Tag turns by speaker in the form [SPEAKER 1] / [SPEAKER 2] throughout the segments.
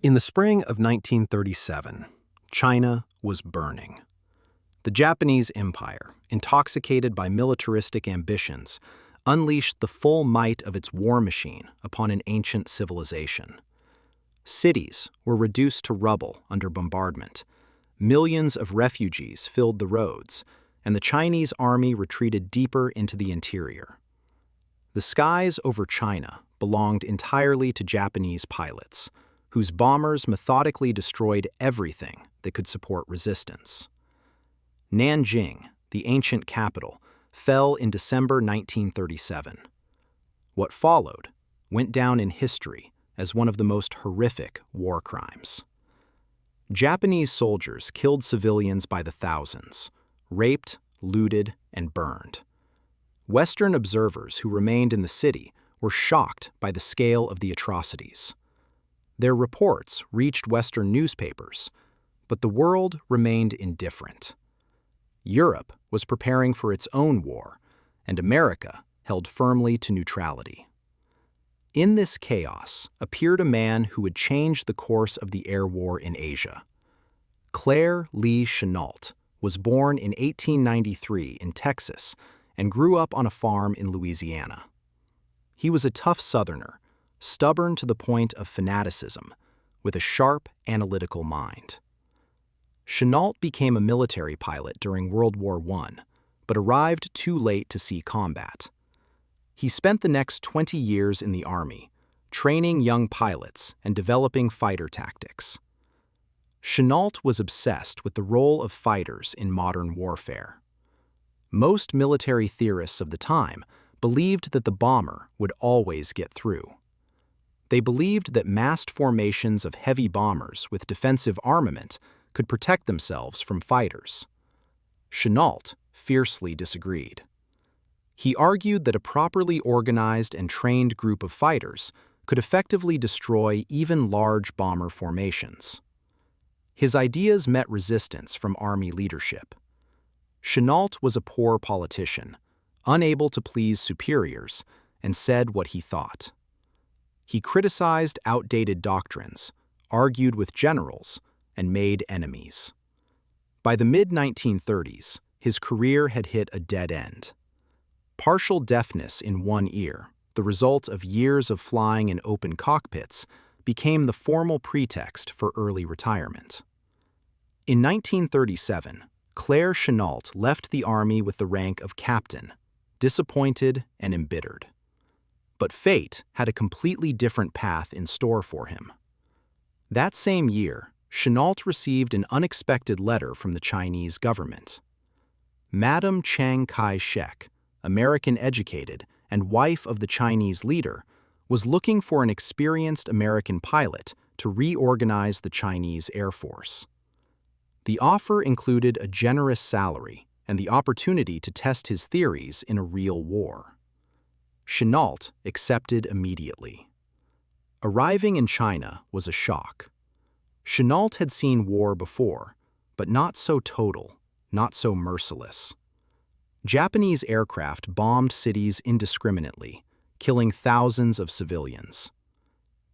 [SPEAKER 1] In the spring of 1937, China was burning. The Japanese Empire, intoxicated by militaristic ambitions, unleashed the full might of its war machine upon an ancient civilization. Cities were reduced to rubble under bombardment. Millions of refugees filled the roads, and the Chinese army retreated deeper into the interior. The skies over China belonged entirely to Japanese pilots, whose bombers methodically destroyed everything that could support resistance. Nanjing, the ancient capital, fell in December 1937. What followed went down in history as one of the most horrific war crimes. Japanese soldiers killed civilians by the thousands, raped, looted, and burned. Western observers who remained in the city were shocked by the scale of the atrocities. Their reports reached Western newspapers, but the world remained indifferent. Europe was preparing for its own war, and America held firmly to neutrality. In this chaos appeared a man who would change the course of the air war in Asia. Claire Lee Chennault was born in 1893 in Texas and grew up on a farm in Louisiana. He was a tough Southerner, stubborn to the point of fanaticism, with a sharp, analytical mind. Chennault became a military pilot during World War I, but arrived too late to see combat. He spent the next 20 years in the Army, training young pilots and developing fighter tactics. Chennault was obsessed with the role of fighters in modern warfare. Most military theorists of the time believed that the bomber would always get through. They believed that massed formations of heavy bombers with defensive armament could protect themselves from fighters. Chennault fiercely disagreed. He argued that a properly organized and trained group of fighters could effectively destroy even large bomber formations. His ideas met resistance from Army leadership. Chennault was a poor politician, unable to please superiors, and said what he thought. He criticized outdated doctrines, argued with generals, and made enemies. By the mid-1930s, his career had hit a dead end. Partial deafness in one ear, the result of years of flying in open cockpits, became the formal pretext for early retirement. In 1937, Claire Chennault left the Army with the rank of captain, disappointed and embittered. But fate had a completely different path in store for him. That same year, Chennault received an unexpected letter from the Chinese government. Madame Chiang Kai-shek, American-educated and wife of the Chinese leader, was looking for an experienced American pilot to reorganize the Chinese Air Force. The offer included a generous salary and the opportunity to test his theories in a real war. Chennault accepted immediately. Arriving in China was a shock. Chennault had seen war before, but not so total, not so merciless. Japanese aircraft bombed cities indiscriminately, killing thousands of civilians.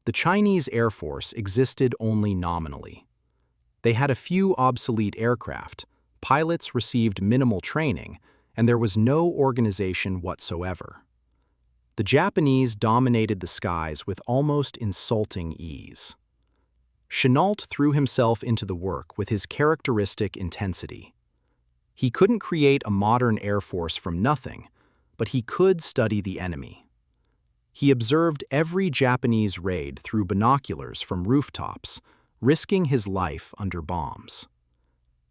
[SPEAKER 1] The Chinese Air Force existed only nominally. They had a few obsolete aircraft, pilots received minimal training, and there was no organization whatsoever. The Japanese dominated the skies with almost insulting ease. Chennault threw himself into the work with his characteristic intensity. He couldn't create a modern air force from nothing, but he could study the enemy. He observed every Japanese raid through binoculars from rooftops, risking his life under bombs.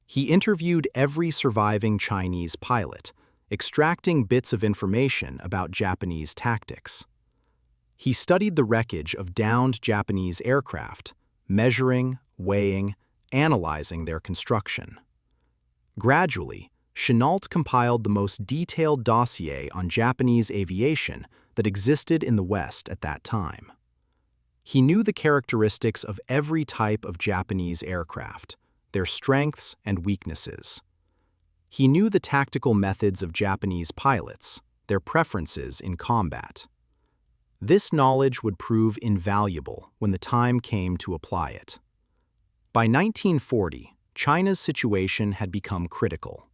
[SPEAKER 1] He interviewed every surviving Chinese pilot, extracting bits of information about Japanese tactics. He studied the wreckage of downed Japanese aircraft, measuring, weighing, analyzing their construction. Gradually, Chennault compiled the most detailed dossier on Japanese aviation that existed in the West at that time. He knew the characteristics of every type of Japanese aircraft, their strengths and weaknesses. He knew the tactical methods of Japanese pilots, their preferences in combat. This knowledge would prove invaluable when the time came to apply it. By 1940, China's situation had become critical.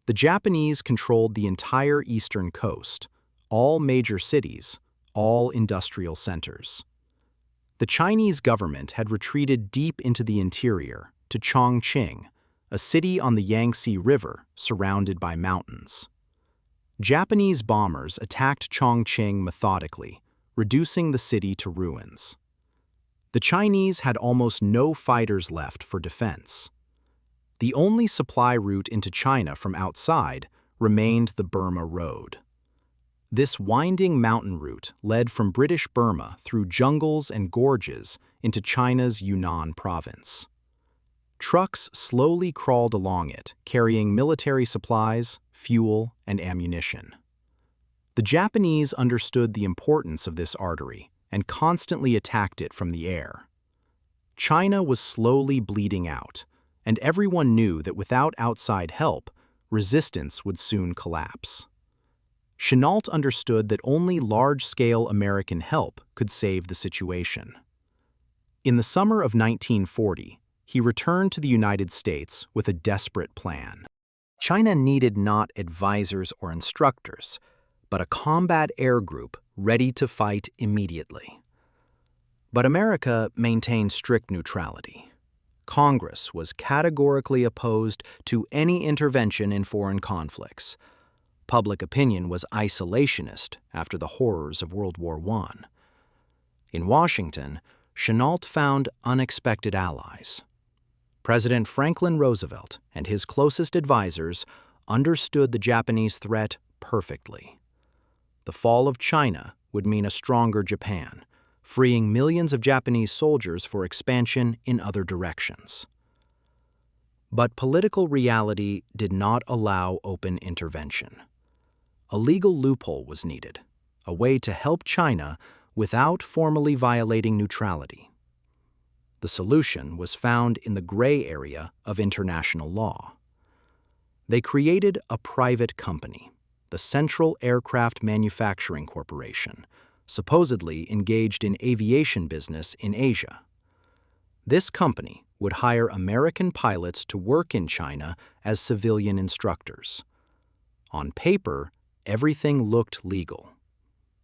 [SPEAKER 1] The Japanese controlled the entire eastern coast, all major cities, all industrial centers. The Chinese government had retreated deep into the interior to Chongqing, a city on the Yangtze River surrounded by mountains. Japanese bombers attacked Chongqing methodically, reducing the city to ruins. The Chinese had almost no fighters left for defense. The only supply route into China from outside remained the Burma Road. This winding mountain route led from British Burma through jungles and gorges into China's Yunnan province. Trucks slowly crawled along it, carrying military supplies, fuel, and ammunition. The Japanese understood the importance of this artery and constantly attacked it from the air. China was slowly bleeding out, and everyone knew that without outside help, resistance would soon collapse. Chennault understood that only large-scale American help could save the situation. In the summer of 1940, he returned to the United States with a desperate plan. China needed not advisors or instructors, but a combat air group ready to fight immediately. But America maintained strict neutrality. Congress was categorically opposed to any intervention in foreign conflicts. Public opinion was isolationist after the horrors of World War I. In Washington, Chennault found unexpected allies. President Franklin Roosevelt and his closest advisors understood the Japanese threat perfectly. The fall of China would mean a stronger Japan, freeing millions of Japanese soldiers for expansion in other directions. But political reality did not allow open intervention. A legal loophole was needed, a way to help China without formally violating neutrality. The solution was found in the gray area of international law. They created a private company, the Central Aircraft Manufacturing Corporation, supposedly engaged in aviation business in Asia. This company would hire American pilots to work in China as civilian instructors. On paper, everything looked legal.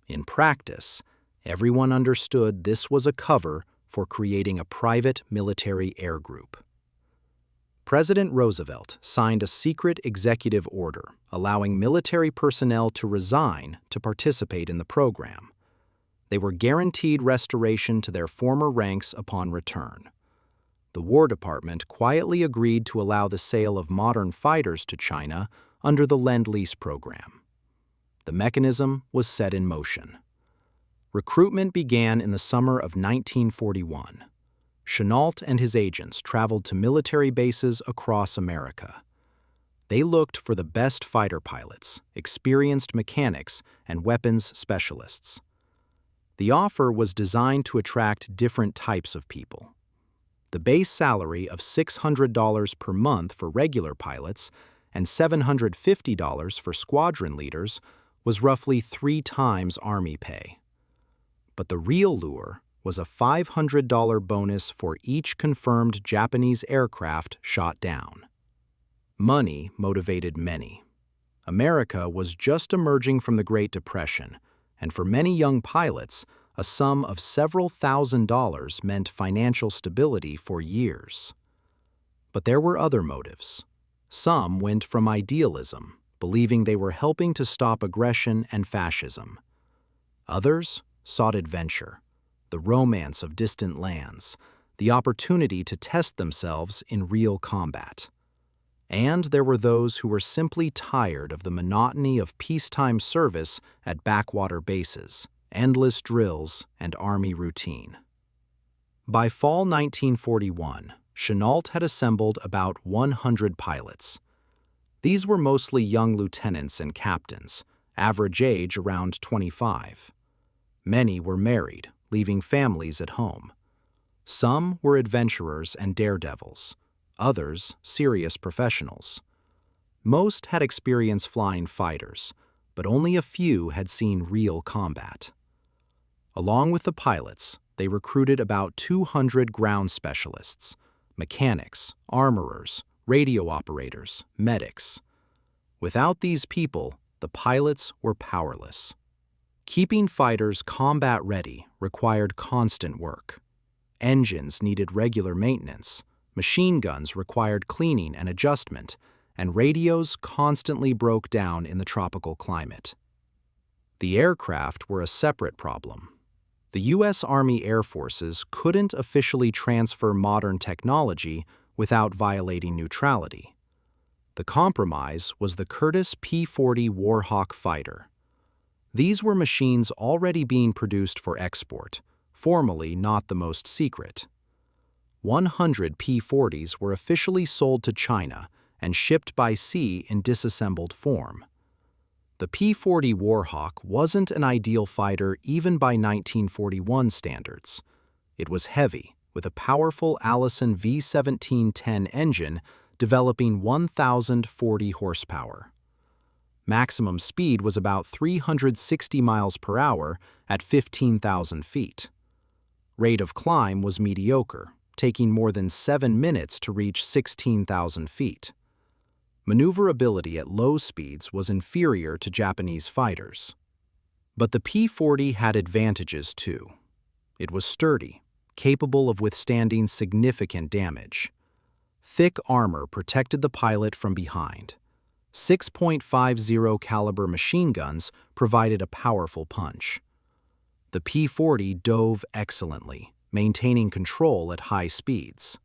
[SPEAKER 1] In practice, everyone understood this was a cover for creating a private military air group. President Roosevelt signed a secret executive order allowing military personnel to resign to participate in the program. They were guaranteed restoration to their former ranks upon return. The War Department quietly agreed to allow the sale of modern fighters to China under the Lend-Lease program. The mechanism was set in motion. Recruitment began in the summer of 1941. Chennault and his agents traveled to military bases across America. They looked for the best fighter pilots, experienced mechanics, and weapons specialists. The offer was designed to attract different types of people. The base salary of $600 per month for regular pilots and $750 for squadron leaders was roughly 3 times Army pay. But the real lure was a $500 bonus for each confirmed Japanese aircraft shot down. Money motivated many. America was just emerging from the Great Depression, and for many young pilots, a sum of several $1,000s meant financial stability for years. But there were other motives. Some went from idealism, believing they were helping to stop aggression and fascism. Others sought adventure, the romance of distant lands, the opportunity to test themselves in real combat. And there were those who were simply tired of the monotony of peacetime service at backwater bases, endless drills, and Army routine. By fall 1941, Chennault had assembled about 100 pilots. These were mostly young lieutenants and captains, average age around 25. Many were married, leaving families at home. Some were adventurers and daredevils, others serious professionals. Most had experience flying fighters, but only a few had seen real combat. Along with the pilots, they recruited about 200 ground specialists, mechanics, armorers, radio operators, medics. Without these people, the pilots were powerless. Keeping fighters combat-ready required constant work. Engines needed regular maintenance, machine guns required cleaning and adjustment, and radios constantly broke down in the tropical climate. The aircraft were a separate problem. The U.S. Army Air Forces couldn't officially transfer modern technology without violating neutrality. The compromise was the Curtiss P-40 Warhawk fighter. These were machines already being produced for export, formally not the most secret. 100 P-40s were officially sold to China and shipped by sea in disassembled form. The P-40 Warhawk wasn't an ideal fighter even by 1941 standards. It was heavy, with a powerful Allison V-1710 engine developing 1,040 horsepower. Maximum speed was about 360 miles per hour at 15,000 feet. Rate of climb was mediocre, taking more than 7 minutes to reach 16,000 feet. Maneuverability at low speeds was inferior to Japanese fighters. But the P-40 had advantages too. It was sturdy, capable of withstanding significant damage. Thick armor protected the pilot from behind. 6.50 caliber machine guns provided a powerful punch. The P-40 dove excellently, maintaining control at high speeds.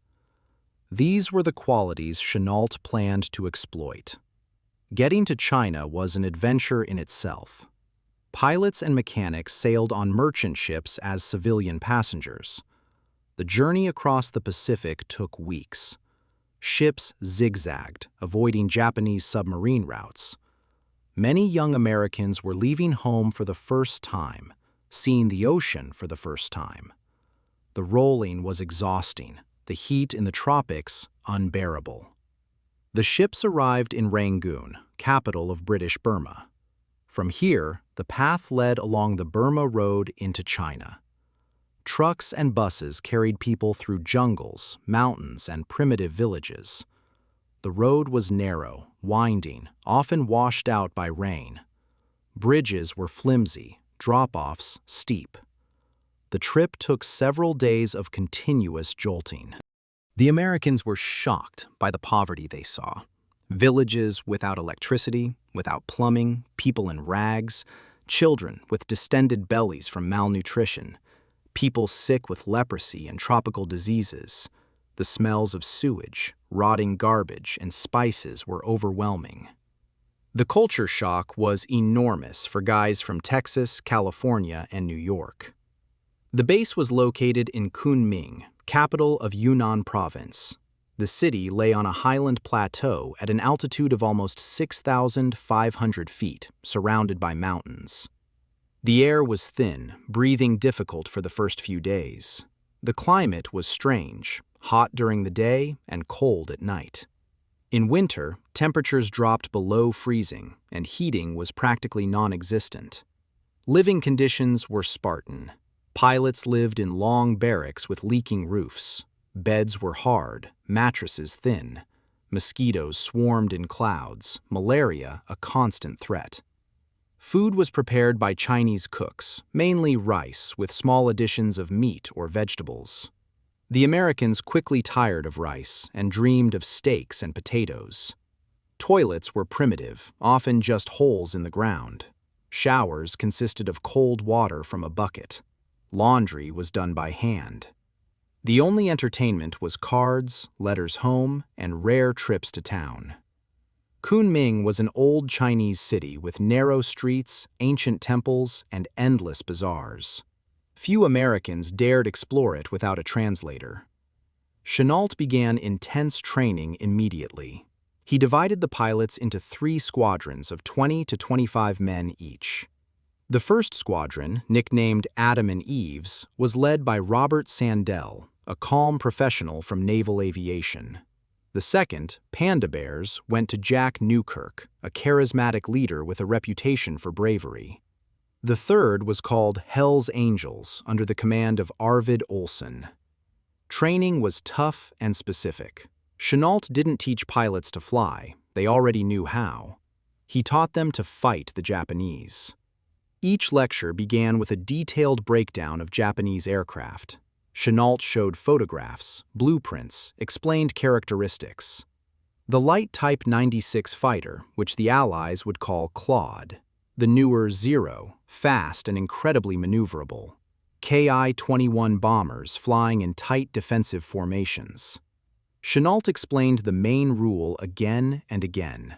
[SPEAKER 1] These were the qualities Chennault planned to exploit. Getting to China was an adventure in itself. Pilots and mechanics sailed on merchant ships as civilian passengers. The journey across the Pacific took weeks. Ships zigzagged, avoiding Japanese submarine routes. Many young Americans were leaving home for the first time, seeing the ocean for the first time. The rolling was exhausting, the heat in the tropics unbearable. The ships arrived in Rangoon, capital of British Burma. From here, the path led along the Burma Road into China. Trucks and buses carried people through jungles, mountains, and primitive villages. The road was narrow, winding, often washed out by rain. Bridges were flimsy, drop-offs steep. The trip took several days of continuous jolting. The Americans were shocked by the poverty they saw. Villages without electricity, without plumbing, people in rags, children with distended bellies from malnutrition, people sick with leprosy and tropical diseases. The smells of sewage, rotting garbage, and spices were overwhelming. The culture shock was enormous for guys from Texas, California, and New York. The base was located in Kunming, capital of Yunnan province. The city lay on a highland plateau at an altitude of almost 6,500 feet, surrounded by mountains. The air was thin, breathing difficult for the first few days. The climate was strange, hot during the day and cold at night. In winter, temperatures dropped below freezing, and heating was practically non-existent. Living conditions were Spartan. Pilots lived in long barracks with leaking roofs. Beds were hard, mattresses thin. Mosquitoes swarmed in clouds, malaria a constant threat. Food was prepared by Chinese cooks, mainly rice with small additions of meat or vegetables. The Americans quickly tired of rice and dreamed of steaks and potatoes. Toilets were primitive, often just holes in the ground. Showers consisted of cold water from a bucket. Laundry was done by hand. The only entertainment was cards, letters home, and rare trips to town. Kunming was an old Chinese city with narrow streets, ancient temples, and endless bazaars. Few Americans dared explore it without a translator. Chennault began intense training immediately. He divided the pilots into 3 squadrons of 20 to 25 men each. The first squadron, nicknamed Adam and Eves, was led by Robert Sandell, a calm professional from naval aviation. The second, Panda Bears, went to Jack Newkirk, a charismatic leader with a reputation for bravery. The third was called Hell's Angels under the command of Arvid Olsen. Training was tough and specific. Chenault didn't teach pilots to fly, they already knew how. He taught them to fight the Japanese. Each lecture began with a detailed breakdown of Japanese aircraft. Chenault showed photographs, blueprints, explained characteristics. The light Type 96 fighter, which the Allies would call Claude. The newer Zero, fast and incredibly maneuverable. Ki-21 bombers flying in tight defensive formations. Chenault explained the main rule again and again.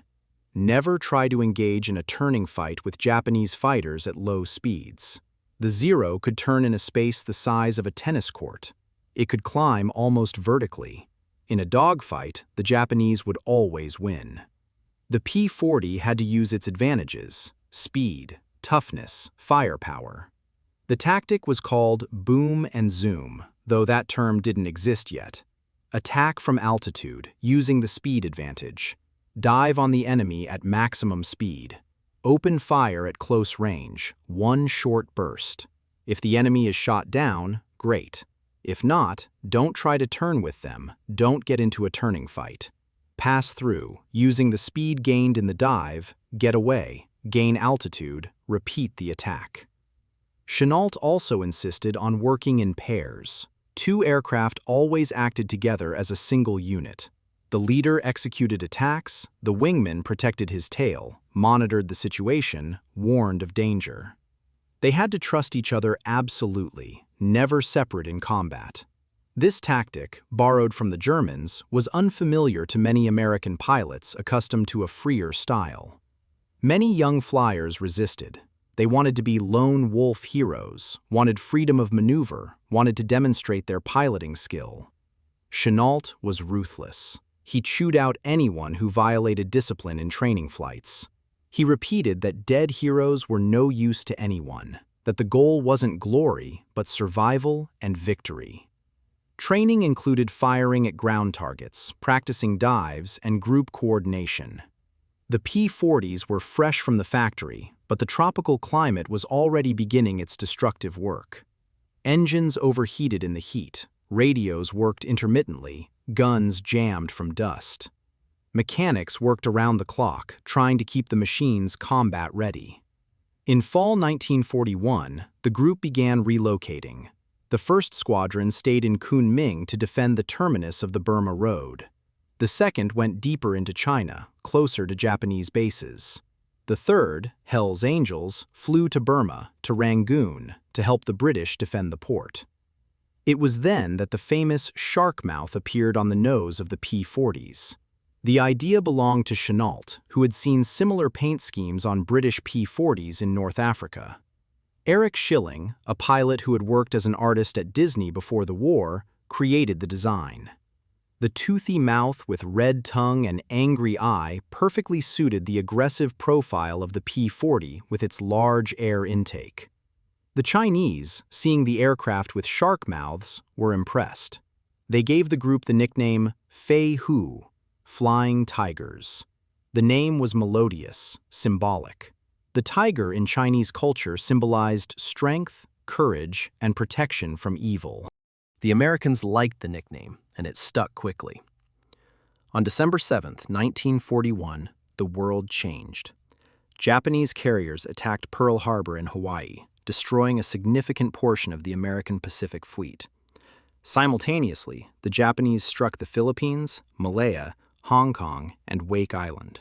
[SPEAKER 1] Never try to engage in a turning fight with Japanese fighters at low speeds. The Zero could turn in a space the size of a tennis court. It could climb almost vertically. In a dogfight, the Japanese would always win. The P-40 had to use its advantages: speed, toughness, firepower. The tactic was called boom and zoom, though that term didn't exist yet. Attack from altitude, using the speed advantage. Dive on the enemy at maximum speed. Open fire at close range, one short burst. If the enemy is shot down, great. If not, don't try to turn with them, don't get into a turning fight. Pass through, using the speed gained in the dive, get away, gain altitude, repeat the attack. Chenault also insisted on working in pairs. Two aircraft always acted together as a single unit. The leader executed attacks, the wingman protected his tail, monitored the situation, warned of danger. They had to trust each other absolutely, never separate in combat. This tactic, borrowed from the Germans, was unfamiliar to many American pilots accustomed to a freer style. Many young flyers resisted. They wanted to be lone wolf heroes, wanted freedom of maneuver, wanted to demonstrate their piloting skill. Chenault was ruthless. He chewed out anyone who violated discipline in training flights. He repeated that dead heroes were no use to anyone, that the goal wasn't glory, but survival and victory. Training included firing at ground targets, practicing dives, and group coordination. The P-40s were fresh from the factory, but the tropical climate was already beginning its destructive work. Engines overheated in the heat, radios worked intermittently, guns jammed from dust. Mechanics worked around the clock, trying to keep the machines combat-ready. In fall 1941, the group began relocating. The 1st Squadron stayed in Kunming to defend the terminus of the Burma Road. The 2nd went deeper into China, closer to Japanese bases. The 3rd, Hell's Angels, flew to Burma, to Rangoon, to help the British defend the port. It was then that the famous shark mouth appeared on the nose of the P-40s. The idea belonged to Chenault, who had seen similar paint schemes on British P-40s in North Africa. Eric Schilling, a pilot who had worked as an artist at Disney before the war, created the design. The toothy mouth with red tongue and angry eye perfectly suited the aggressive profile of the P-40 with its large air intake. The Chinese, seeing the aircraft with shark mouths, were impressed. They gave the group the nickname Fei Hu, Flying Tigers. The name was melodious, symbolic. The tiger in Chinese culture symbolized strength, courage, and protection from evil. The Americans liked the nickname, and it stuck quickly. On December 7, 1941, the world changed. Japanese carriers attacked Pearl Harbor in Hawaii, destroying a significant portion of the American Pacific Fleet. Simultaneously, the Japanese struck the Philippines, Malaya, Hong Kong, and Wake Island.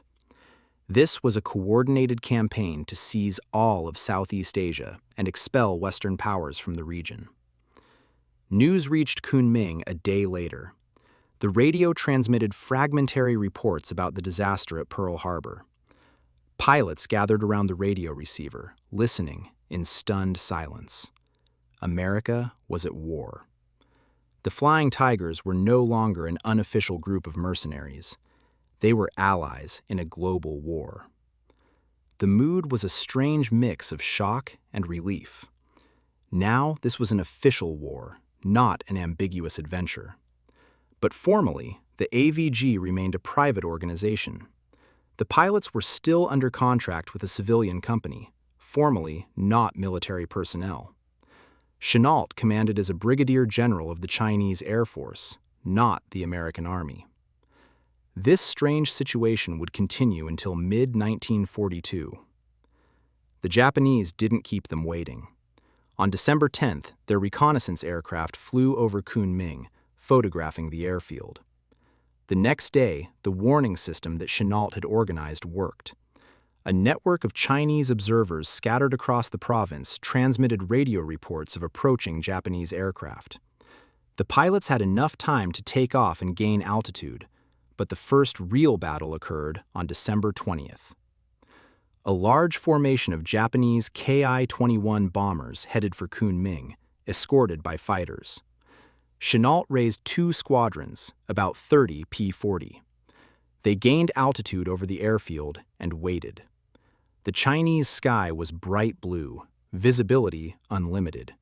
[SPEAKER 1] This was a coordinated campaign to seize all of Southeast Asia and expel Western powers from the region. News reached Kunming a day later. The radio transmitted fragmentary reports about the disaster at Pearl Harbor. Pilots gathered around the radio receiver, listening in stunned silence. America was at war. The Flying Tigers were no longer an unofficial group of mercenaries. They were allies in a global war. The mood was a strange mix of shock and relief. Now this was an official war, not an ambiguous adventure. But formally, the AVG remained a private organization. The pilots were still under contract with a civilian company, formally not military personnel. Chennault commanded as a brigadier general of the Chinese Air Force, not the American Army. This strange situation would continue until mid-1942. The Japanese didn't keep them waiting. On December 10th, their reconnaissance aircraft flew over Kunming, photographing the airfield. The next day, the warning system that Chennault had organized worked. A network of Chinese observers scattered across the province transmitted radio reports of approaching Japanese aircraft. The pilots had enough time to take off and gain altitude, but the first real battle occurred on December 20th. A large formation of Japanese Ki-21 bombers headed for Kunming, escorted by fighters. Chennault raised 2 squadrons, about 30 P-40. They gained altitude over the airfield and waited. The Chinese sky was bright blue, visibility unlimited.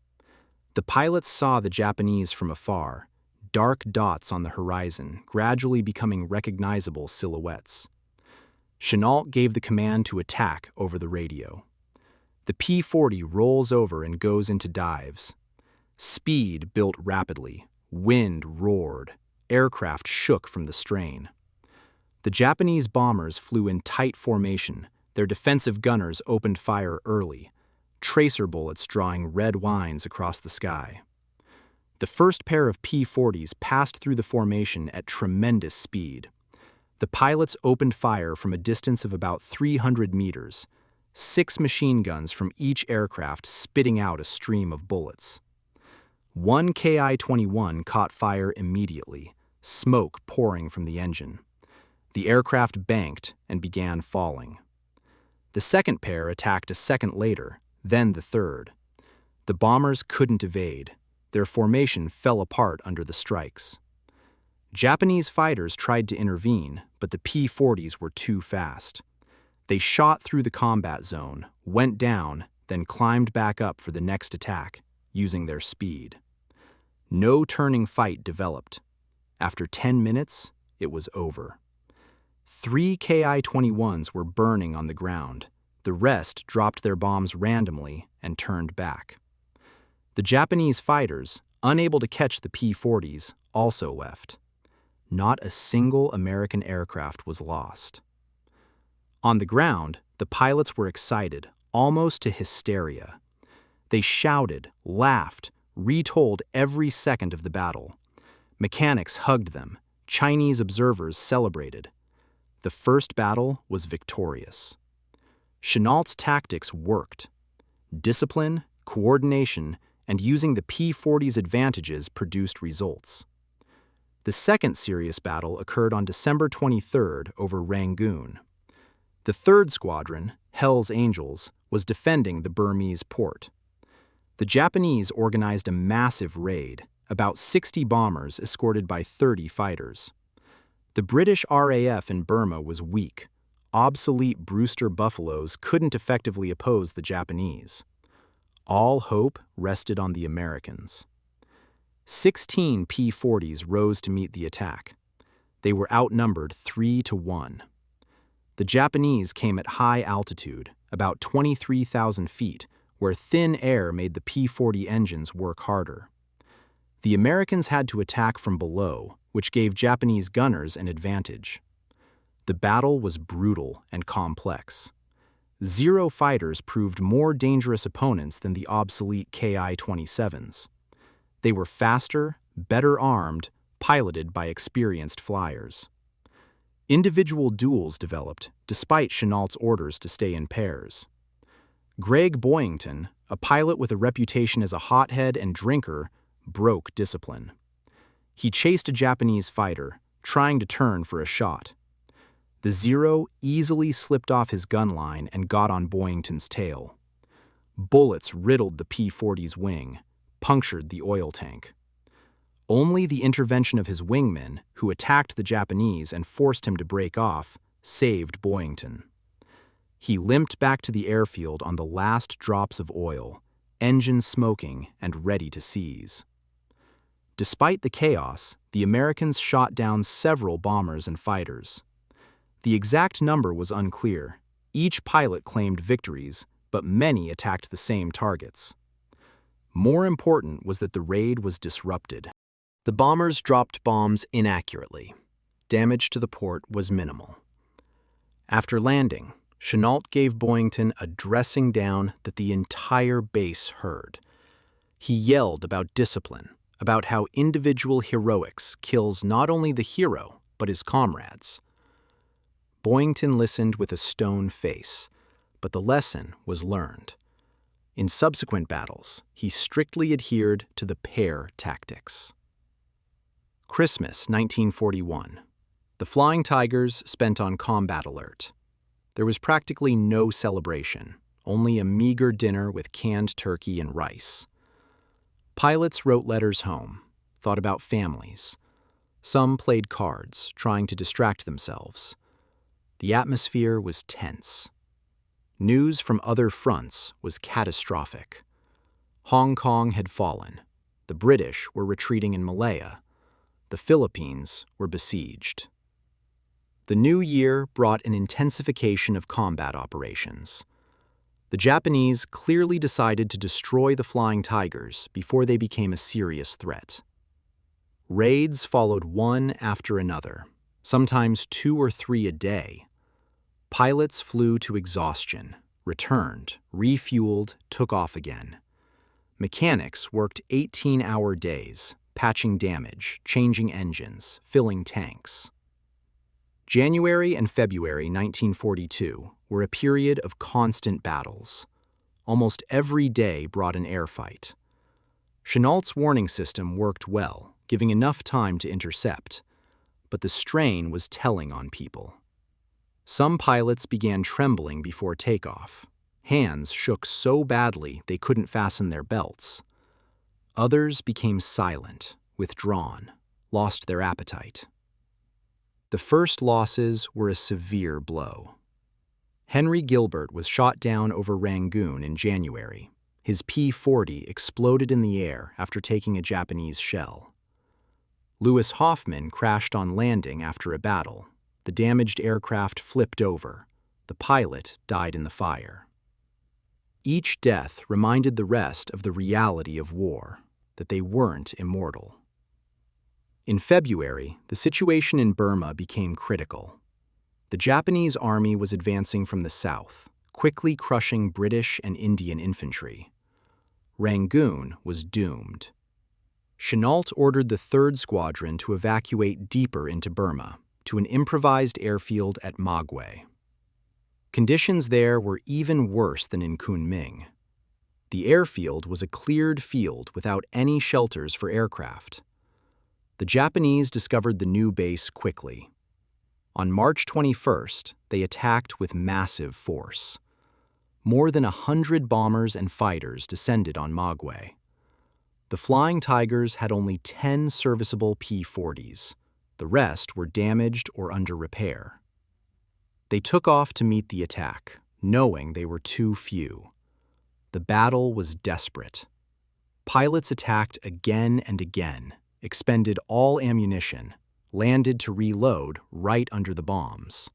[SPEAKER 1] The pilots saw the Japanese from afar, dark dots on the horizon, gradually becoming recognizable silhouettes. Chennault gave the command to attack over the radio. The P-40 rolls over and goes into dives. Speed built rapidly, wind roared, aircraft shook from the strain. The Japanese bombers flew in tight formation, their defensive gunners opened fire early, tracer bullets drawing red lines across the sky. The first pair of P-40s passed through the formation at tremendous speed. The pilots opened fire from a distance of about 300 meters, 6 machine guns from each aircraft spitting out a stream of bullets. One Ki-21 caught fire immediately, smoke pouring from the engine. The aircraft banked and began falling. The second pair attacked a second later, then the third. The bombers couldn't evade. Their formation fell apart under the strikes. Japanese fighters tried to intervene, but the P-40s were too fast. They shot through the combat zone, went down, then climbed back up for the next attack, using their speed. No turning fight developed. After 10 minutes, it was over. 3 Ki-21s were burning on the ground. The rest dropped their bombs randomly and turned back. The Japanese fighters, unable to catch the P-40s, also left. Not a single American aircraft was lost. On the ground, the pilots were excited, almost to hysteria. They shouted, laughed, retold every second of the battle. Mechanics hugged them. Chinese observers celebrated. The first battle was victorious. Chennault's tactics worked. Discipline, coordination, and using the P-40's advantages produced results. The second serious battle occurred on December 23rd over Rangoon. The 3rd Squadron, Hell's Angels, was defending the Burmese port. The Japanese organized a massive raid, about 60 bombers escorted by 30 fighters. The British RAF in Burma was weak. Obsolete Brewster Buffaloes couldn't effectively oppose the Japanese. All hope rested on the Americans. 16 P-40s rose to meet the attack. They were outnumbered 3-1. The Japanese came at high altitude, about 23,000 feet, where thin air made the P-40 engines work harder. The Americans had to attack from below, which gave Japanese gunners an advantage. The battle was brutal and complex. Zero fighters proved more dangerous opponents than the obsolete Ki-27s. They were faster, better armed, piloted by experienced flyers. Individual duels developed, despite Chennault's orders to stay in pairs. Greg Boyington, a pilot with a reputation as a hothead and drinker, broke discipline. He chased a Japanese fighter, trying to turn for a shot. The Zero easily slipped off his gun line and got on Boyington's tail. Bullets riddled the P-40's wing, punctured the oil tank. Only the intervention of his wingmen, who attacked the Japanese and forced him to break off, saved Boyington. He limped back to the airfield on the last drops of oil, engine smoking and ready to seize. Despite the chaos, the Americans shot down several bombers and fighters. The exact number was unclear. Each pilot claimed victories, but many attacked the same targets. More important was that the raid was disrupted. The bombers dropped bombs inaccurately. Damage to the port was minimal. After landing, Chennault gave Boyington a dressing down that the entire base heard. He yelled about discipline, about how individual heroics kills not only the hero, but his comrades. Boyington listened with a stone face, but the lesson was learned. In subsequent battles, he strictly adhered to the pair tactics. Christmas 1941. The Flying Tigers spent on combat alert. There was practically no celebration, only a meager dinner with canned turkey and rice. Pilots wrote letters home, thought about families. Some played cards, trying to distract themselves. The atmosphere was tense. News from other fronts was catastrophic. Hong Kong had fallen. The British were retreating in Malaya. The Philippines were besieged. The new year brought an intensification of combat operations. The Japanese clearly decided to destroy the Flying Tigers before they became a serious threat. Raids followed one after another, sometimes 2 or 3 a day. Pilots flew to exhaustion, returned, refueled, took off again. Mechanics worked 18-hour days, patching damage, changing engines, filling tanks. January and February 1942 were a period of constant battles. Almost every day brought an air fight. Chennault's warning system worked well, giving enough time to intercept, but the strain was telling on people. Some pilots began trembling before takeoff. Hands shook so badly they couldn't fasten their belts. Others became silent, withdrawn, lost their appetite. The first losses were a severe blow. Henry Gilbert was shot down over Rangoon in January. His P-40 exploded in the air after taking a Japanese shell. Lewis Hoffman crashed on landing after a battle. The damaged aircraft flipped over. The pilot died in the fire. Each death reminded the rest of the reality of war, that they weren't immortal. In February, the situation in Burma became critical. The Japanese army was advancing from the south, quickly crushing British and Indian infantry. Rangoon was doomed. Chennault ordered the 3rd Squadron to evacuate deeper into Burma, to an improvised airfield at Magwe. Conditions there were even worse than in Kunming. The airfield was a cleared field without any shelters for aircraft. The Japanese discovered the new base quickly. On March 21st, they attacked with massive force. More than 100 bombers and fighters descended on Magwe. The Flying Tigers had only 10 serviceable P-40s. The rest were damaged or under repair. They took off to meet the attack, knowing they were too few. The battle was desperate. Pilots attacked again and again, expended all ammunition, landed to reload right under the bombs.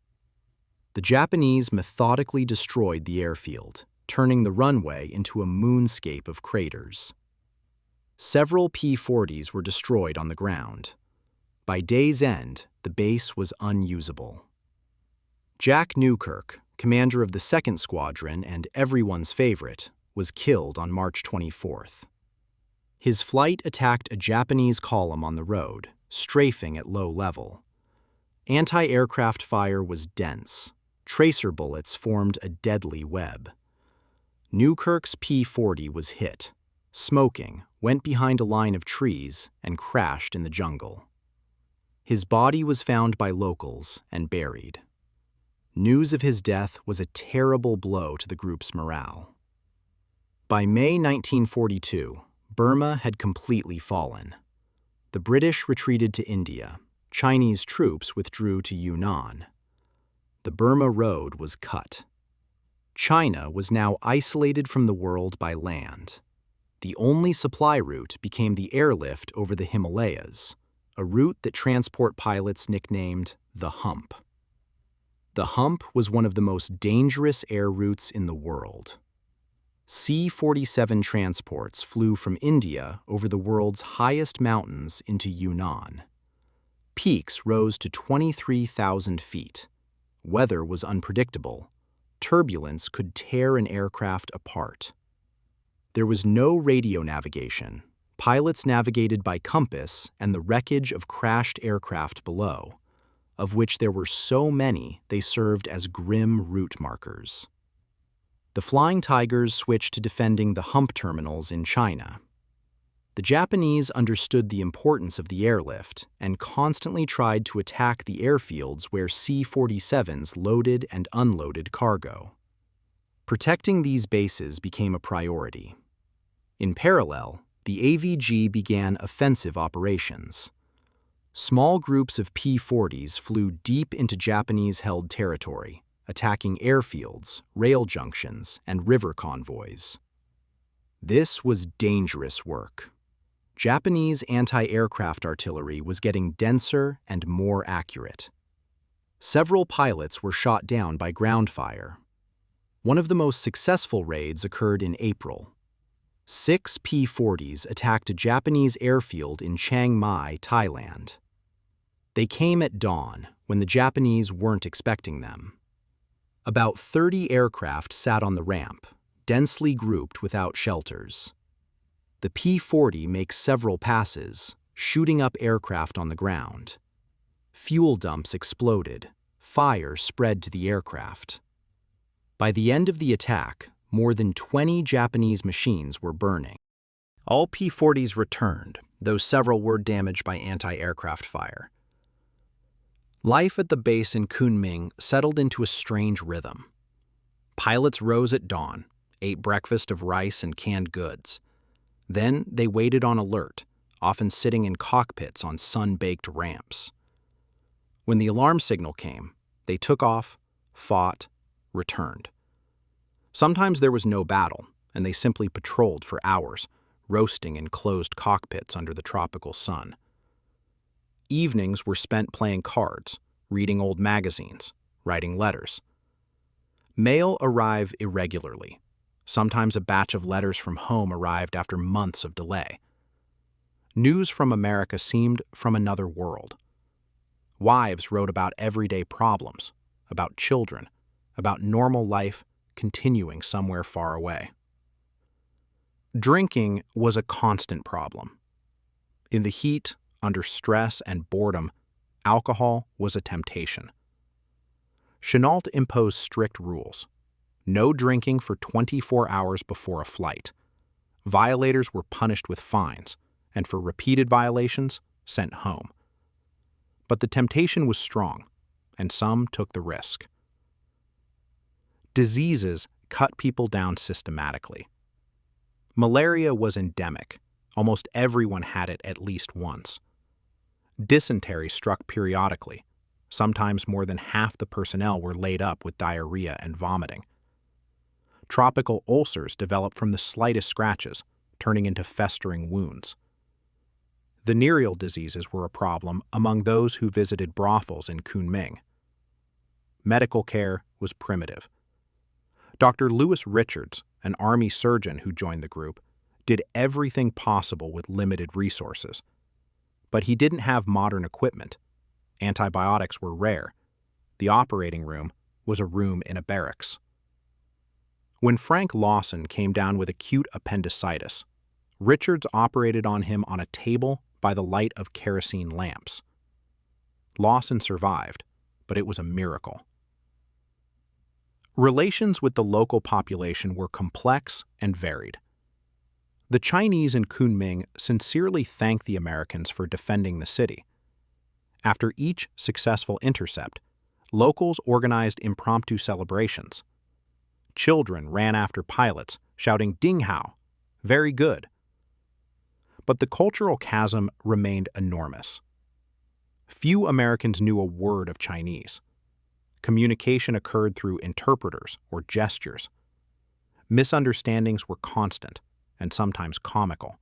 [SPEAKER 1] The Japanese methodically destroyed the airfield, turning the runway into a moonscape of craters. Several P-40s were destroyed on the ground. By day's end, the base was unusable. Jack Newkirk, commander of the 2nd Squadron and everyone's favorite, was killed on March 24th. His flight attacked a Japanese column on the road, strafing at low level. Anti-aircraft fire was dense. Tracer bullets formed a deadly web. Newkirk's P-40 was hit, smoking, went behind a line of trees, and crashed in the jungle. His body was found by locals and buried. News of his death was a terrible blow to the group's morale. By May 1942, Burma had completely fallen. The British retreated to India. Chinese troops withdrew to Yunnan. The Burma Road was cut. China was now isolated from the world by land. The only supply route became the airlift over the Himalayas, a route that transport pilots nicknamed the Hump. The Hump was one of the most dangerous air routes in the world. C-47 transports flew from India over the world's highest mountains into Yunnan. Peaks rose to 23,000 feet. Weather was unpredictable. Turbulence could tear an aircraft apart. There was no radio navigation. Pilots navigated by compass and the wreckage of crashed aircraft below, of which there were so many they served as grim route markers. The Flying Tigers switched to defending the hump terminals in China. The Japanese understood the importance of the airlift and constantly tried to attack the airfields where C-47s loaded and unloaded cargo. Protecting these bases became a priority. In parallel, the AVG began offensive operations. Small groups of P-40s flew deep into Japanese-held territory, attacking airfields, rail junctions, and river convoys. This was dangerous work. Japanese anti-aircraft artillery was getting denser and more accurate. Several pilots were shot down by ground fire. One of the most successful raids occurred in April. 6 P-40s attacked a Japanese airfield in Chiang Mai, Thailand. They came at dawn, when the Japanese weren't expecting them. About 30 aircraft sat on the ramp, densely grouped without shelters. The P-40 makes several passes, shooting up aircraft on the ground. Fuel dumps exploded. Fire spread to the aircraft. By the end of the attack, more than 20 Japanese machines were burning. All P-40s returned, though several were damaged by anti-aircraft fire. Life at the base in Kunming settled into a strange rhythm. Pilots rose at dawn, ate breakfast of rice and canned goods. Then they waited on alert, often sitting in cockpits on sun-baked ramps. When the alarm signal came, they took off, fought, returned. Sometimes there was no battle, and they simply patrolled for hours, roasting in closed cockpits under the tropical sun. Evenings were spent playing cards, reading old magazines, writing letters. Mail arrived irregularly. Sometimes a batch of letters from home arrived after months of delay. News from America seemed from another world. Wives wrote about everyday problems, about children, about normal life continuing somewhere far away. Drinking was a constant problem. In the heat, under stress and boredom, alcohol was a temptation. Chenault imposed strict rules. No drinking for 24 hours before a flight. Violators were punished with fines, and for repeated violations, sent home. But the temptation was strong, and some took the risk. Diseases cut people down systematically. Malaria was endemic. Almost everyone had it at least once. Dysentery struck periodically. Sometimes more than half the personnel were laid up with diarrhea and vomiting. Tropical ulcers developed from the slightest scratches, turning into festering wounds. Venereal diseases were a problem among those who visited brothels in Kunming. Medical care was primitive. Dr. Lewis Richards, an Army surgeon who joined the group, did everything possible with limited resources. But he didn't have modern equipment. Antibiotics were rare. The operating room was a room in a barracks. When Frank Lawson came down with acute appendicitis, Richards operated on him on a table by the light of kerosene lamps. Lawson survived, but it was a miracle. Relations with the local population were complex and varied. The Chinese in Kunming sincerely thanked the Americans for defending the city. After each successful intercept, locals organized impromptu celebrations. Children ran after pilots, shouting "Ding Hao," very good. But the cultural chasm remained enormous. Few Americans knew a word of Chinese. Communication occurred through interpreters or gestures. Misunderstandings were constant and sometimes comical.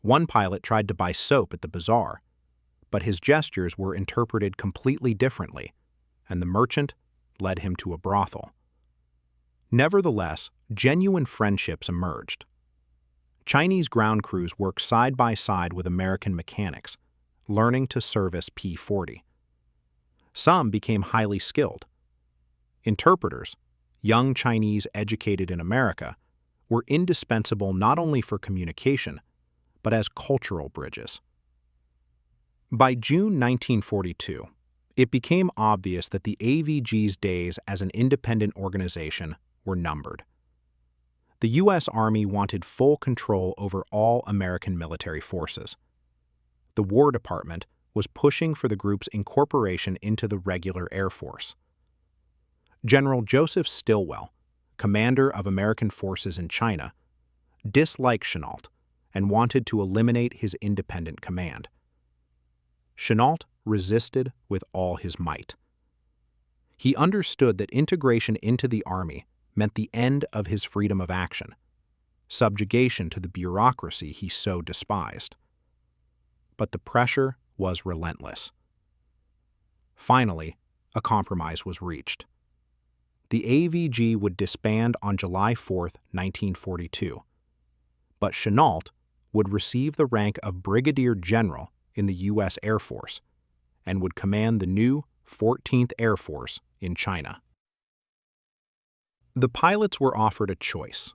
[SPEAKER 1] One pilot tried to buy soap at the bazaar, but his gestures were interpreted completely differently, and the merchant led him to a brothel. Nevertheless, genuine friendships emerged. Chinese ground crews worked side by side with American mechanics, learning to service P-40. Some became highly skilled. Interpreters, young Chinese educated in America, were indispensable not only for communication, but as cultural bridges. By June 1942, it became obvious that the AVG's days as an independent organization were numbered. The U.S. Army wanted full control over all American military forces. The War Department was pushing for the group's incorporation into the regular Air Force. General Joseph Stilwell, commander of American forces in China, disliked Chennault and wanted to eliminate his independent command. Chennault resisted with all his might. He understood that integration into the Army meant the end of his freedom of action, subjugation to the bureaucracy he so despised. But the pressure was relentless. Finally, a compromise was reached. The AVG would disband on July 4, 1942, but Chennault would receive the rank of Brigadier General in the U.S. Air Force and would command the new 14th Air Force in China. The pilots were offered a choice: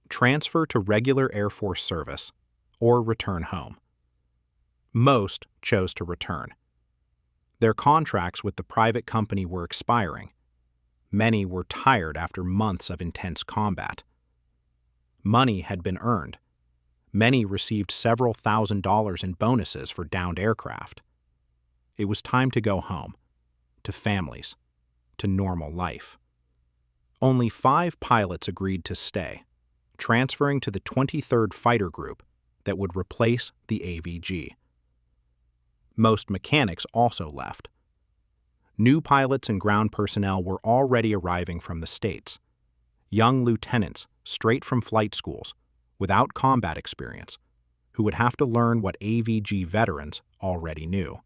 [SPEAKER 1] transfer to regular Air Force service or return home. Most chose to return. Their contracts with the private company were expiring. Many were tired after months of intense combat. Money had been earned. Many received several $1,000s in bonuses for downed aircraft. It was time to go home, to families, to normal life. Only 5 pilots agreed to stay, transferring to the 23rd Fighter Group that would replace the AVG. Most mechanics also left. New pilots and ground personnel were already arriving from the States. Young lieutenants straight from flight schools, without combat experience, who would have to learn what AVG veterans already knew.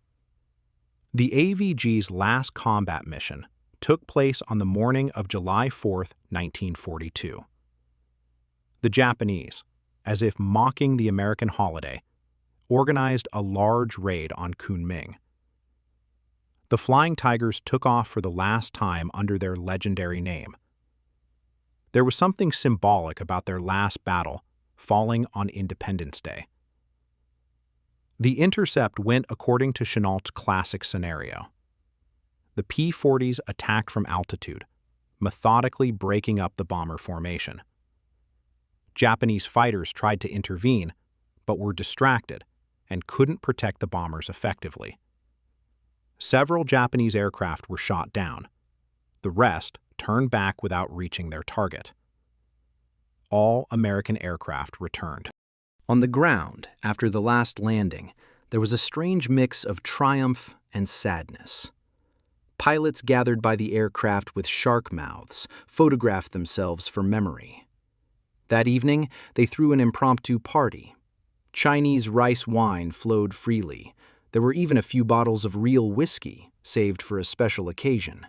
[SPEAKER 1] The AVG's last combat mission took place on the morning of July 4, 1942. The Japanese, as if mocking the American holiday, organized a large raid on Kunming. The Flying Tigers took off for the last time under their legendary name. There was something symbolic about their last battle falling on Independence Day. The intercept went according to Chennault's classic scenario. The P-40s attacked from altitude, methodically breaking up the bomber formation. Japanese fighters tried to intervene, but were distracted and couldn't protect the bombers effectively. Several Japanese aircraft were shot down. The rest turned back without reaching their target. All American aircraft returned. On the ground, after the last landing, there was a strange mix of triumph and sadness. Pilots gathered by the aircraft with shark mouths photographed themselves for memory. That evening, they threw an impromptu party. Chinese rice wine flowed freely. There were even a few bottles of real whiskey, saved for a special occasion.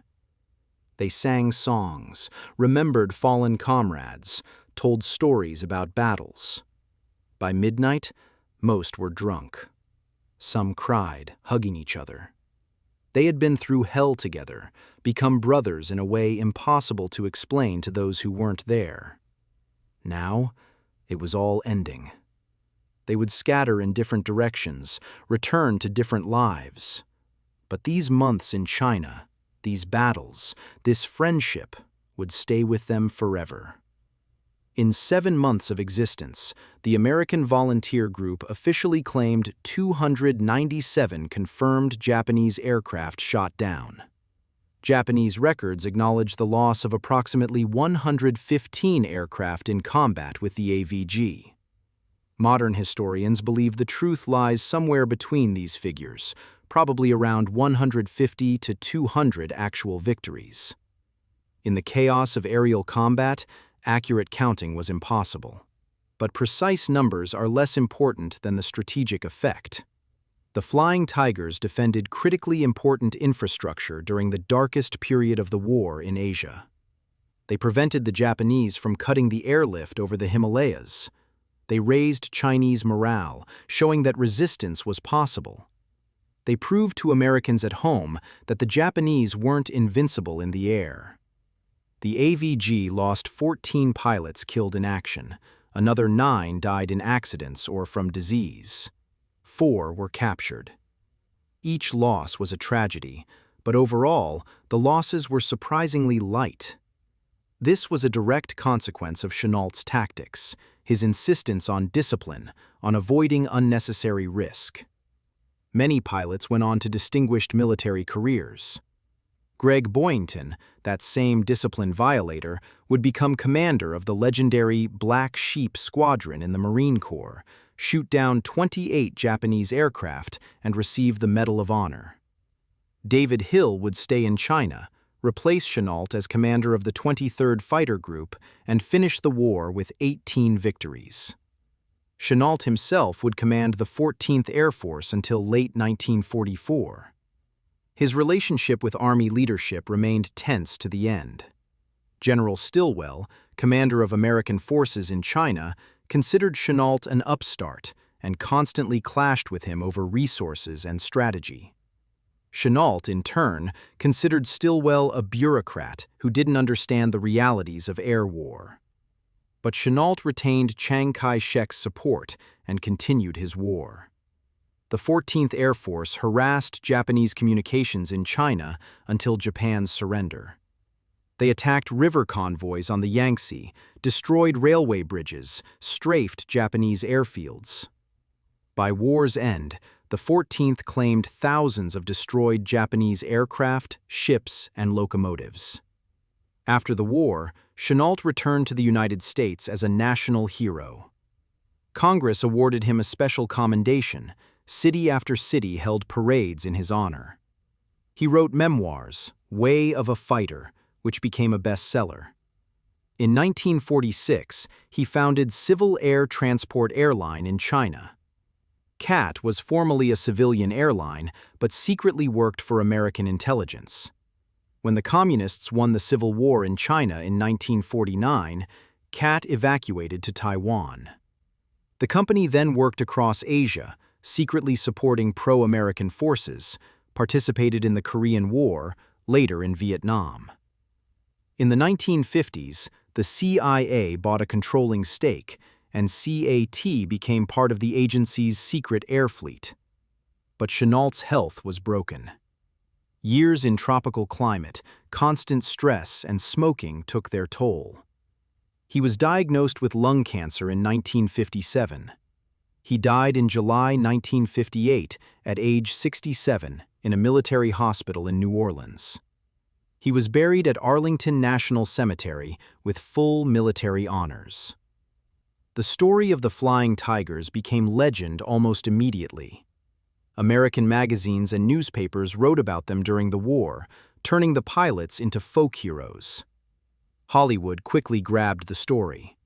[SPEAKER 1] They sang songs, remembered fallen comrades, told stories about battles. By midnight, most were drunk. Some cried, hugging each other. They had been through hell together, become brothers in a way impossible to explain to those who weren't there. Now, it was all ending. They would scatter in different directions, return to different lives. But these months in China, these battles, this friendship would stay with them forever. In 7 months of existence, the American Volunteer Group officially claimed 297 confirmed Japanese aircraft shot down. Japanese records acknowledge the loss of approximately 115 aircraft in combat with the AVG. Modern historians believe the truth lies somewhere between these figures, probably around 150 to 200 actual victories. In the chaos of aerial combat, accurate counting was impossible. But precise numbers are less important than the strategic effect. The Flying Tigers defended critically important infrastructure during the darkest period of the war in Asia. They prevented the Japanese from cutting the airlift over the Himalayas. They raised Chinese morale, showing that resistance was possible. They proved to Americans at home that the Japanese weren't invincible in the air. The AVG lost 14 pilots killed in action. Another 9 died in accidents or from disease. 4 were captured. Each loss was a tragedy, but overall, the losses were surprisingly light. This was a direct consequence of Chennault's tactics, his insistence on discipline, on avoiding unnecessary risk. Many pilots went on to distinguished military careers. Greg Boyington, that same discipline violator, would become commander of the legendary Black Sheep Squadron in the Marine Corps, shoot down 28 Japanese aircraft, and receive the Medal of Honor. David Hill would stay in China, replace Chennault as commander of the 23rd Fighter Group, and finish the war with 18 victories. Chennault himself would command the 14th Air Force until late 1944. His relationship with Army leadership remained tense to the end. General Stilwell, commander of American forces in China, considered Chennault an upstart and constantly clashed with him over resources and strategy. Chennault, in turn, considered Stilwell a bureaucrat who didn't understand the realities of air war. But Chennault retained Chiang Kai-shek's support and continued his war. The 14th Air Force harassed Japanese communications in China until Japan's surrender. They attacked river convoys on the Yangtze, destroyed railway bridges, strafed Japanese airfields. By war's end, the 14th claimed thousands of destroyed Japanese aircraft, ships, and locomotives. After the war, Chennault returned to the United States as a national hero. Congress awarded him a special commendation. City after city held parades in his honor. He wrote memoirs, Way of a Fighter, which became a bestseller. In 1946, he founded Civil Air Transport Airline in China. CAT was formerly a civilian airline, but secretly worked for American intelligence. When the Communists won the Civil War in China in 1949, CAT evacuated to Taiwan. The company then worked across Asia, secretly supporting pro-American forces, participated in the Korean War, later in Vietnam. In the 1950s, the CIA bought a controlling stake, and CAT became part of the agency's secret air fleet. But Chennault's health was broken. Years in tropical climate, constant stress, and smoking took their toll. He was diagnosed with lung cancer in 1957. He died in July 1958 at age 67 in a military hospital in New Orleans. He was buried at Arlington National Cemetery with full military honors. The story of the Flying Tigers became legend almost immediately. American magazines and newspapers wrote about them during the war, turning the pilots into folk heroes. Hollywood quickly grabbed the story.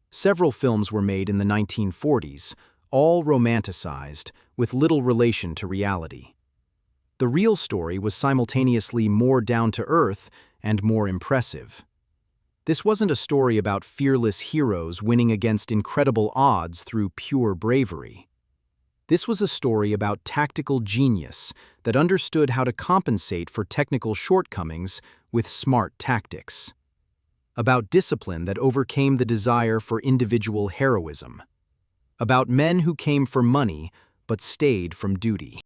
[SPEAKER 1] Several films were made in the 1940s, all romanticized, with little relation to reality. The real story was simultaneously more down-to-earth and more impressive. This wasn't a story about fearless heroes winning against incredible odds through pure bravery. This was a story about tactical genius that understood how to compensate for technical shortcomings with smart tactics. About discipline that overcame the desire for individual heroism. About men who came for money but stayed from duty.